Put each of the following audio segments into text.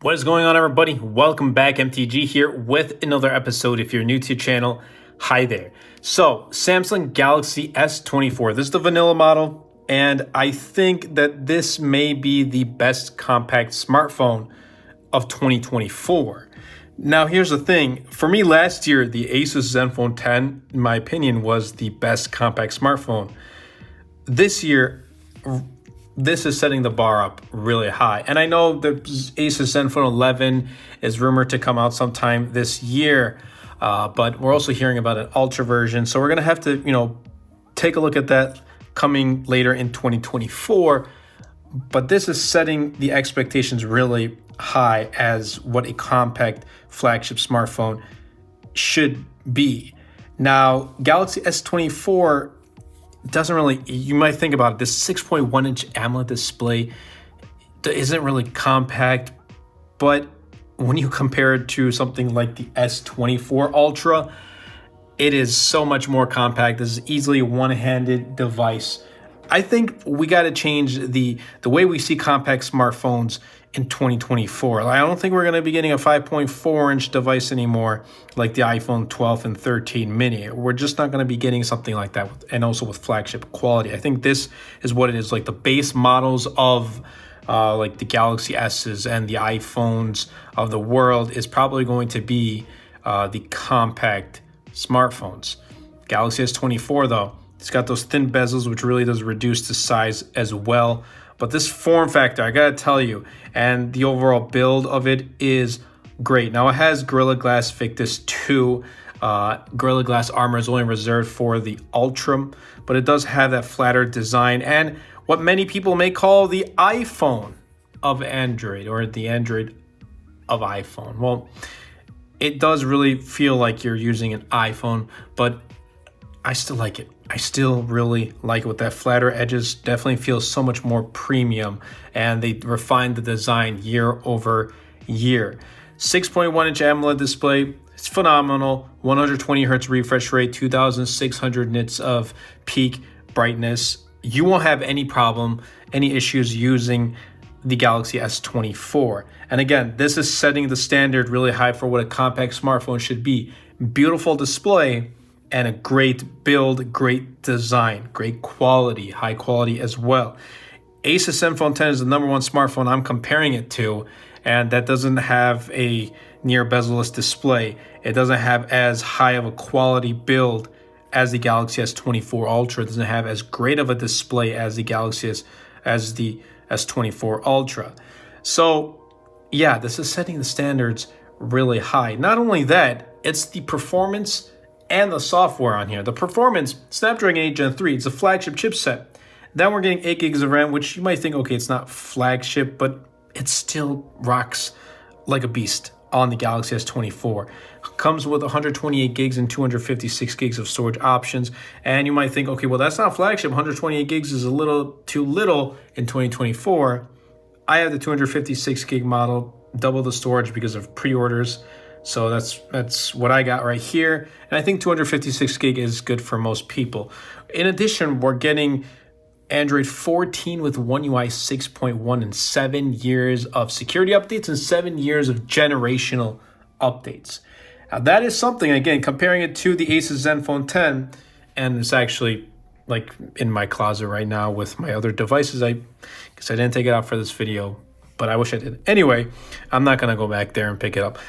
What is going on, everybody? Welcome back. MTG here with another episode. If you're new to the channel, hi there. So, Samsung Galaxy S24. This is the vanilla model, and I think that this may be the best compact smartphone of 2024. Now, here's the thing. For me, last year, the Asus Zenfone 10, in my opinion, was the best compact smartphone. This year, this is setting the bar up really high. And I know the Asus Zenfone 11 is rumored to come out sometime this year, but we're also hearing about an Ultra version. So we're going to have to, take a look at that coming later in 2024. But this is setting the expectations really high as what a compact flagship smartphone should be. Now, Galaxy S24 doesn't really, you might think about it, this 6.1 inch AMOLED display isn't really compact, but when you compare it to something like the S24 Ultra, it is so much more compact. This is easily a one-handed device. I think we got to change the way we see compact smartphones in 2024. I don't think we're going to be getting a 5.4 inch device anymore like the iPhone 12 and 13 mini. We're just not going to be getting something like that, and also with flagship quality. I think this is what it is, like the base models of like the Galaxy S's and the iPhones of the world is probably going to be the compact smartphones. Galaxy S24 though, it's got those thin bezels, which really does reduce the size as well. But this form factor, I gotta tell you, and the overall build of it is great. Now, it has Gorilla Glass Victus 2. Gorilla Glass armor is only reserved for the Ultra, but it does have that flatter design and what many people may call the iPhone of Android, or the Android of iPhone. Well, it does really feel like you're using an iPhone, but I still like it. I still really like it with that flatter edges. Definitely feels so much more premium, and they refined the design year over year. 6.1 inch AMOLED display. It's phenomenal. 120 hertz refresh rate, 2600 nits of peak brightness. You won't have any problem, any issues using the Galaxy S24. And again, this is setting the standard really high for what a compact smartphone should be. Beautiful display and a great build, great design, great quality, high quality as well. Asus Zenfone 10 is the number one smartphone I'm comparing it to, and that doesn't have a near bezel-less display. It doesn't have as high of a quality build as the Galaxy S24 Ultra. It doesn't have as great of a display as the S24 Ultra. So yeah, this is setting the standards really high. Not only that, it's the performance and the software on here. The performance, Snapdragon 8 Gen 3, it's a flagship chipset. Then we're getting 8 gigs of RAM, which you might think, okay, it's not flagship, but it still rocks like a beast on the Galaxy S24. Comes with 128 gigs and 256 gigs of storage options. And you might think, okay, well, that's not flagship. 128 gigs is a little too little in 2024. I have the 256 gig model, double the storage because of pre-orders. So that's what I got right here. And I think 256 gig is good for most people. In addition, we're getting Android 14 with One UI 6.1 and 7 years of security updates and 7 years of generational updates. Now that is something, again, comparing it to the Asus Zenfone 10, and it's actually like in my closet right now with my other devices. Because I didn't take it out for this video, but I wish I did. Anyway, I'm not gonna go back there and pick it up.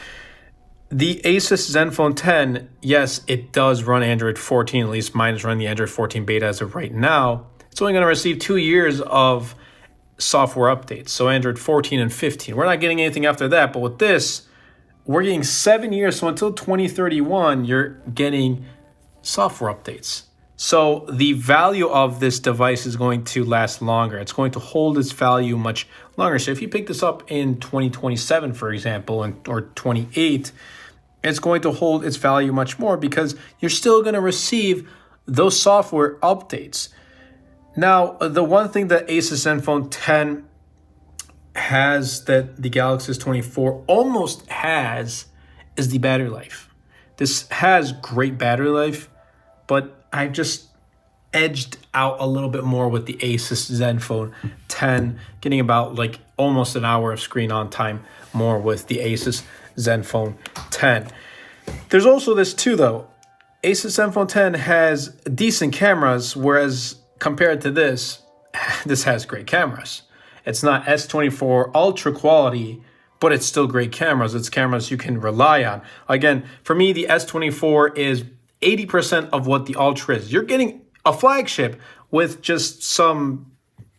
The Asus Zenfone 10, yes, it does run Android 14, at least mine is running the Android 14 beta as of right now. It's only going to receive 2 years of software updates, so Android 14 and 15. We're not getting anything after that, but with this, we're getting 7 years, so until 2031, you're getting software updates. So the value of this device is going to last longer. It's going to hold its value much longer. So if you pick this up in 2027, for example, or 28, it's going to hold its value much more because you're still going to receive those software updates. Now, the one thing that Asus Zenfone 10 has that the Galaxy S24 almost has is the battery life. This has great battery life, but edged out a little bit more with the Asus Zenfone 10, getting about like almost an hour of screen on time more with the Asus Zenfone 10. There's also this too though. Asus Zenfone 10 has decent cameras, whereas compared to this has great cameras. It's not S24 ultra quality, but it's still great cameras. It's cameras you can rely on. Again, for me, the S24 is 80% of what the Ultra is. You're getting a flagship with just some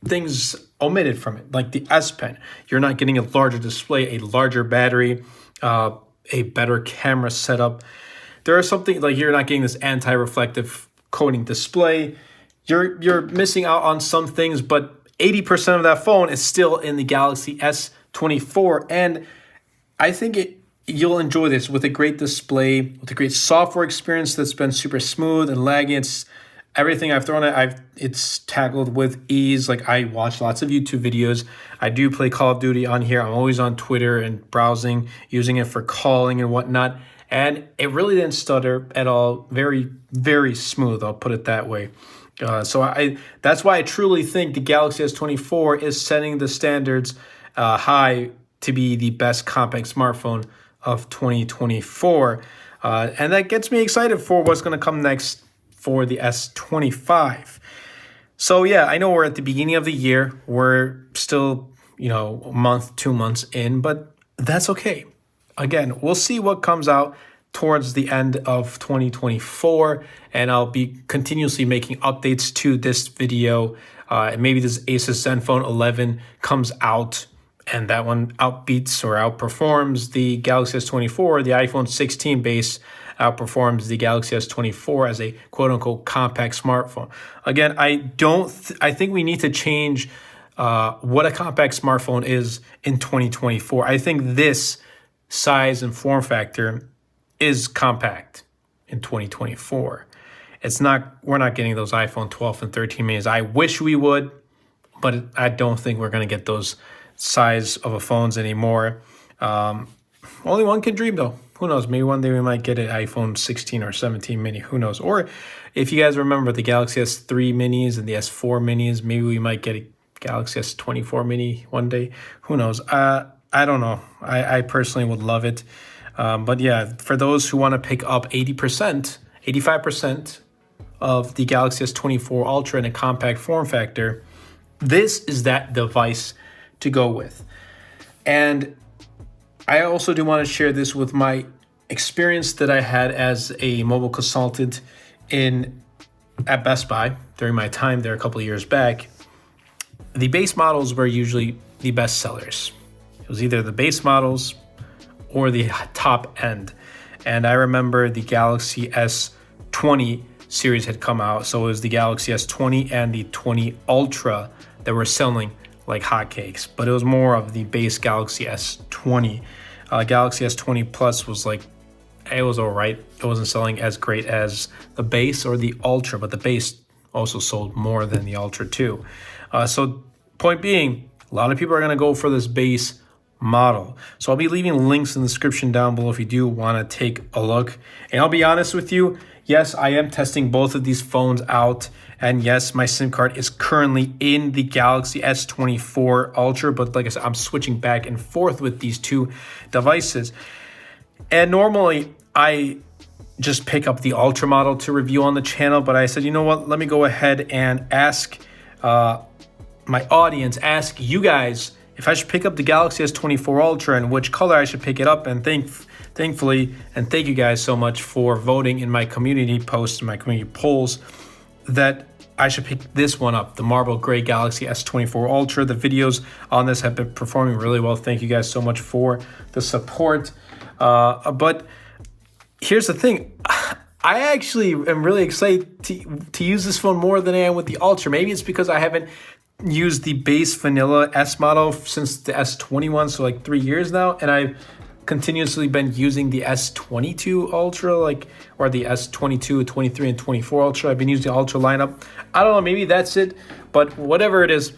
things omitted from it, like the S Pen. You're not getting a larger display, a larger battery, a better camera setup. There are something like you're not getting this anti-reflective coating display. You're missing out on some things, but 80% of that phone is still in the Galaxy S24, and I think you'll enjoy this with a great display, with a great software experience that's been super smooth and laggy. It's everything I've thrown at, it's tackled with ease. Like I watch lots of YouTube videos. I do play Call of Duty on here. I'm always on Twitter and browsing, using it for calling and whatnot. And it really didn't stutter at all. Very, very smooth, I'll put it that way. So that's why I truly think the Galaxy S24 is setting the standards high to be the best compact smartphone of 2024. And that gets me excited for what's going to come next for the S25. So yeah, I know we're at the beginning of the year. We're still, a month, 2 months in, but that's okay. Again, we'll see what comes out towards the end of 2024, and I'll be continuously making updates to this video. Maybe this Asus Zenfone 11 comes out and that one outbeats or outperforms the Galaxy S24. The iPhone 16 base outperforms the Galaxy S24 as a quote-unquote compact smartphone. Again, I think we need to change what a compact smartphone is in 2024. I think this size and form factor is compact in 2024. We're not getting those iPhone 12 and 13 minis. I wish we would, but I don't think we're going to get those size of phones anymore. Only one can dream though. Who knows? Maybe one day we might get an iPhone 16 or 17 mini. Who knows? Or if you guys remember the Galaxy S3 minis and the S4 minis, maybe we might get a Galaxy S24 mini one day. Who knows? I don't know. I personally would love it. But yeah, for those who want to pick up 80%, 85% of the Galaxy S24 Ultra in a compact form factor, this is that device to go with. And I also do want to share this with my experience that I had as a mobile consultant at Best Buy during my time there a couple of years back. The base models were usually the best sellers. It was either the base models or the top end. And I remember the Galaxy S20 series had come out. So it was the Galaxy S20 and the 20 Ultra that were selling like hotcakes. But it was more of the base Galaxy S20. Galaxy S20 Plus was it was all right. It wasn't selling as great as the base or the Ultra, but the base also sold more than the Ultra too. So point being, a lot of people are going to go for this base model. So I'll be leaving links in the description down below if you do want to take a look. And I'll be honest with you, yes, I am testing both of these phones out. And yes, my SIM card is currently in the Galaxy S24 Ultra. But like I said, I'm switching back and forth with these two devices. And normally I just pick up the Ultra model to review on the channel. But I said, you know what? Let me go ahead and ask my audience, ask you guys if I should pick up the Galaxy S24 Ultra and which color I should pick it up. And thankfully, and thank you guys so much for voting in my community posts, my community polls, that I should pick this one up, the Marble Gray Galaxy S24 Ultra. The videos on this have been performing really well. Thank you guys so much for the support. But here's the thing. I actually am really excited to use this phone more than I am with the Ultra. Maybe it's because I haven't used the base vanilla S model since the S21, so 3 years now, and I've continuously been using the S22 Ultra, or the S22, 23, and 24 Ultra. I've been using the Ultra lineup. I don't know, maybe that's it, but whatever it is,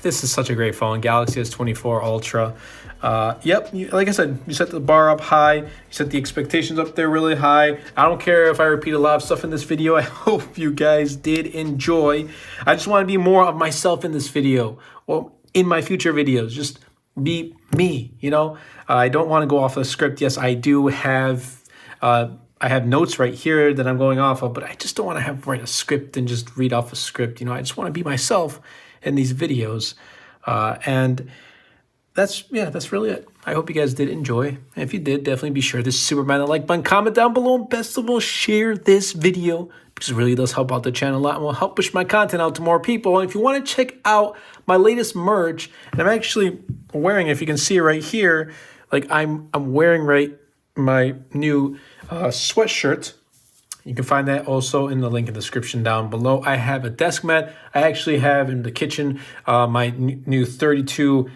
this is such a great phone, Galaxy S24 Ultra. Yep, like I said, you set the bar up high. You set the expectations up there really high. I don't care if I repeat a lot of stuff in this video. I hope you guys did enjoy. I just want to be more of myself in this video, or in my future videos. Just be me, you know? I don't want to go off a script. Yes, I do have... I have notes right here that I'm going off of, but I just don't want to write a script and just read off a script. You know, I just want to be myself in these videos. And that's really it. I hope you guys did enjoy. And if you did, definitely be sure to super smash the like button, comment down below, and best of all, share this video because it really does help out the channel a lot and will help push my content out to more people. And if you want to check out my latest merch, and I'm actually wearing, if you can see right here, like I'm wearing my new sweatshirt. You can find that also in the link in the description down below. I have a desk mat. I actually have in the kitchen my new 32,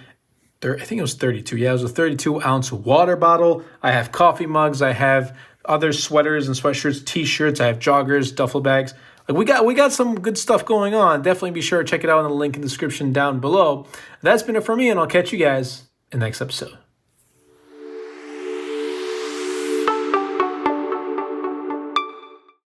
I think it was 32. Yeah, it was a 32-ounce water bottle. I have coffee mugs. I have other sweaters and sweatshirts, t-shirts. I have joggers, duffel bags. Like we got some good stuff going on. Definitely be sure to check it out in the link in the description down below. That's been it for me, and I'll catch you guys in the next episode.